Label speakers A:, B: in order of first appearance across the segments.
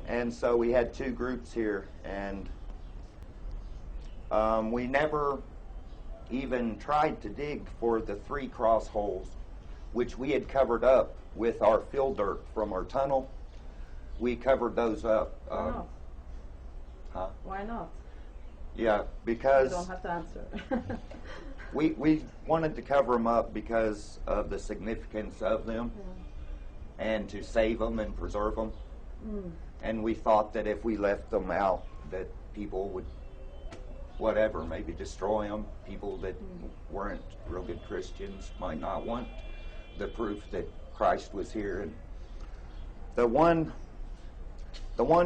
A: And so we had two groups here, and we never even tried to dig for the 3 cross holes, which we had covered up with our fill dirt from our tunnel. We covered those up.
B: Why not?
A: Huh?
B: Why not?
A: Yeah, because
B: You don't have to answer.
A: we wanted to cover them up because of the significance of them, and to save them and preserve them. And we thought that if we left them out, that people would, whatever, maybe destroy them. People that weren't real good Christians might not want the proof that Christ was here. And the one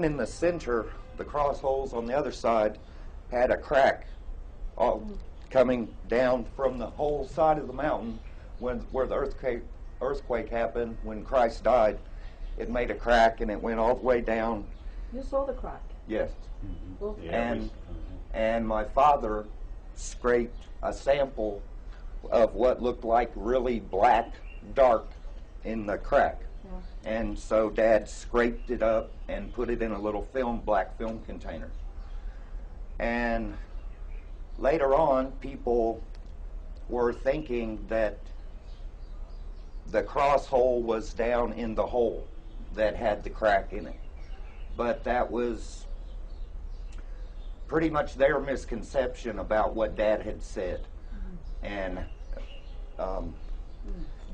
A: in the center, the cross holes on the other side, had a crack all coming down from the whole side of the mountain where the earthquake happened when Christ died. It made a crack and it went all the way down.
B: You saw the crack?
A: Yes.
B: Okay.
C: Yeah,
A: And my father scraped a sample of what looked like really black, dark in the crack. And so Dad scraped it up and put it in a little black film container. And later on, people were thinking that the cross hole was down in the hole that had the crack in it. But that was pretty much their misconception about what Dad had said. And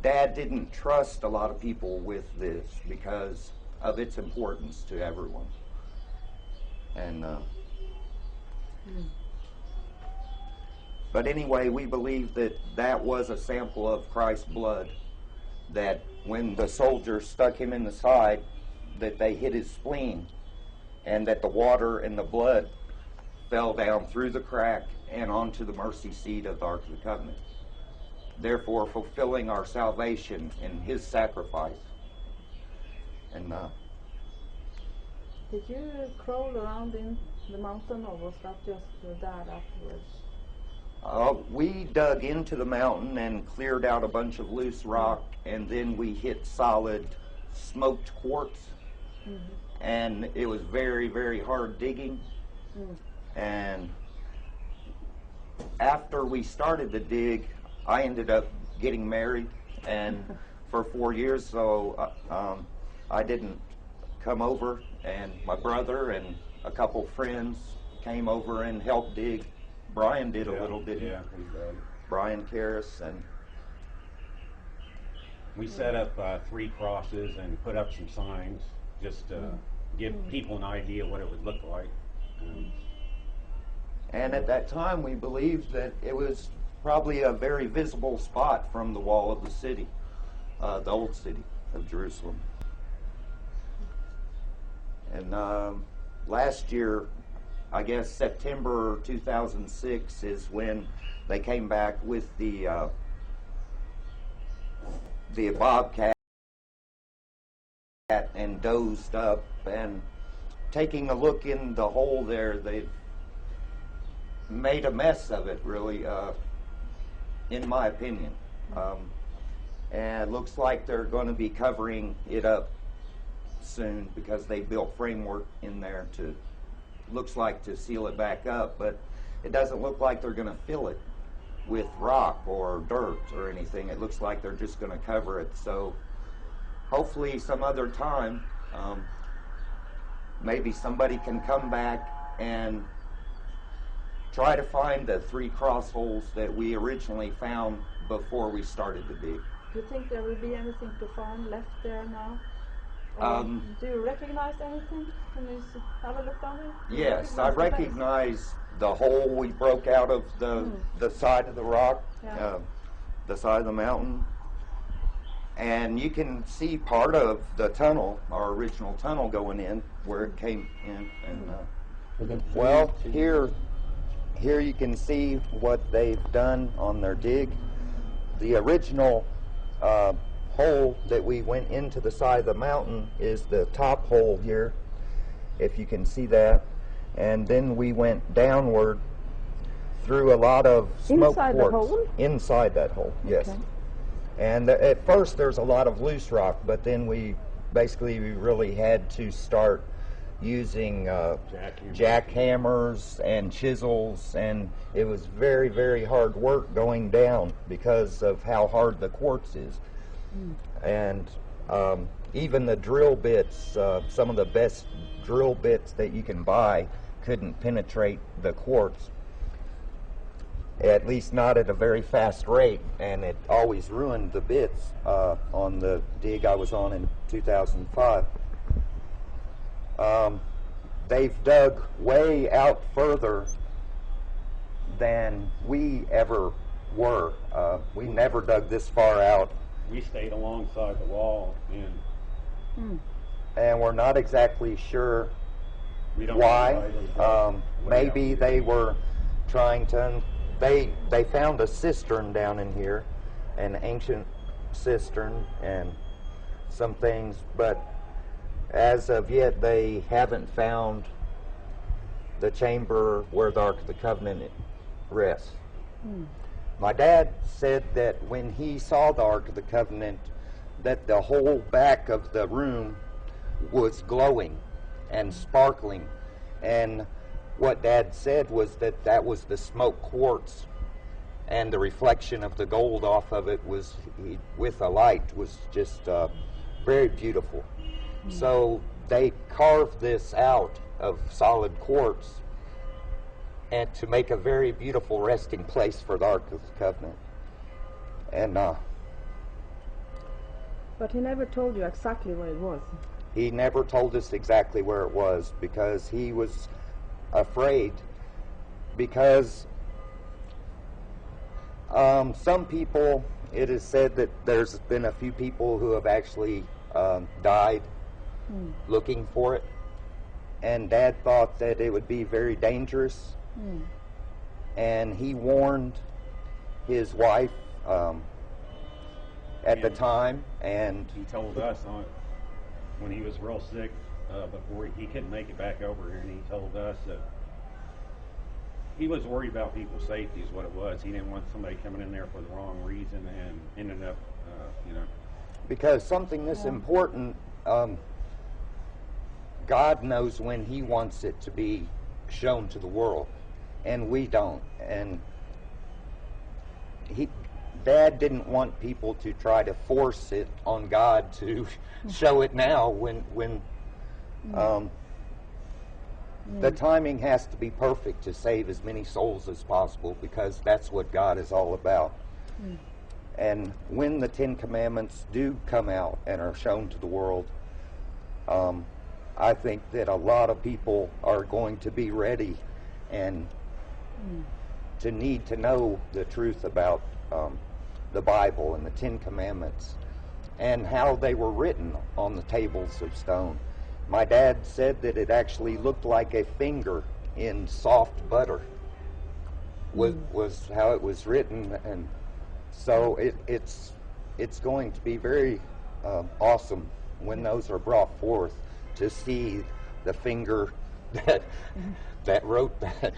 A: Dad didn't trust a lot of people with this because of its importance to everyone. And but anyway, we believe that that was a sample of Christ's blood, that when the soldiers stuck him in the side, that they hit his spleen, and that the water and the blood fell down through the crack and onto the mercy seat of the Ark of the Covenant, therefore fulfilling our salvation in his sacrifice. And
B: did you crawl around in the mountain, or was that just your dad afterwards?
A: We dug into the mountain and cleared out a bunch of loose rock, and then we hit solid smoked quartz. And it was very, very hard digging. And after we started to dig, I ended up getting married, and for 4 years, so I didn't come over, and my brother and a couple friends came over and helped dig. Brian did a little, didn't he?
C: Yeah, he did.
A: Brian Karras. And
C: we set up 3 crosses and put up some signs just to give people an idea what it would look like.
A: And at that time, we believed that it was probably a very visible spot from the wall of the city, the old city of Jerusalem. And last year, I guess September 2006 is when they came back with the Bobcat and dozed up, and taking a look in the hole there, they've made a mess of it, really, in my opinion. And it looks like they're going to be covering it up soon, because they built framework in there to, looks like, to seal it back up, but it doesn't look like they're going to fill it with rock or dirt or anything. It looks like they're just going to cover it. So hopefully some other time, maybe somebody can come back and try to find the 3 cross holes that we originally found before we started to dig.
B: Do you think there will be anything to find left there now? Do you recognize anything when you have a look down there?
A: Yes, I recognize the hole we broke out of the side of the rock, the side of the mountain. And you can see part of the tunnel, our original tunnel going in, where it came in. And well, here you can see what they've done on their dig. The original hole that we went into the side of the mountain is the top hole here, if you can see that. And then we went downward through a lot of smoke
B: Inside
A: quartz.
B: the hole?
A: Inside that hole, yes.
B: Okay.
A: And at first there's a lot of loose rock, but then we really had to start using jackhammers and chisels, and it was very, very hard work going down because of how hard the quartz is. And even the drill bits, some of the best drill bits that you can buy couldn't penetrate the quartz, at least not at a very fast rate, and it always ruined the bits on the dig I was on in 2005. They've dug way out further than we ever were. We never dug this far out.
C: We stayed alongside the wall,
A: And we're not exactly sure
C: we don't
A: why.
C: know
A: Maybe they were trying to... They found a cistern down in here, an ancient cistern, and some things, but as of yet they haven't found the chamber where the Ark of the Covenant rests. My dad said that when he saw the Ark of the Covenant, that the whole back of the room was glowing and sparkling, and what Dad said was that that was the smoke quartz, and the reflection of the gold off of it was, with a light, was just very beautiful. So they carved this out of solid quartz and to make a very beautiful resting place for the Ark of the Covenant. And
B: But he never told you exactly where it was.
A: he never told us exactly where it was because he was afraid, because some people, it is said that there's been a few people who have actually died looking for it, and Dad thought that it would be very dangerous, and he warned his wife at the time, and
C: he told us when he was real sick, before he couldn't make it back over here, and he told us that he was worried about people's safety is what it was. He didn't want somebody coming in there for the wrong reason and ended up,
A: because something this important, God knows when he wants it to be shown to the world, and we don't. And Dad didn't want people to try to force it on God to show it now when the timing has to be perfect to save as many souls as possible, because that's what God is all about. And when the Ten Commandments do come out and are shown to the world, I think that a lot of people are going to be ready and to need to know the truth about the Bible and the Ten Commandments and how they were written on the tables of stone. My dad said that it actually looked like a finger in soft butter was how it was written, and so it's going to be very awesome when those are brought forth, to see the finger that wrote that,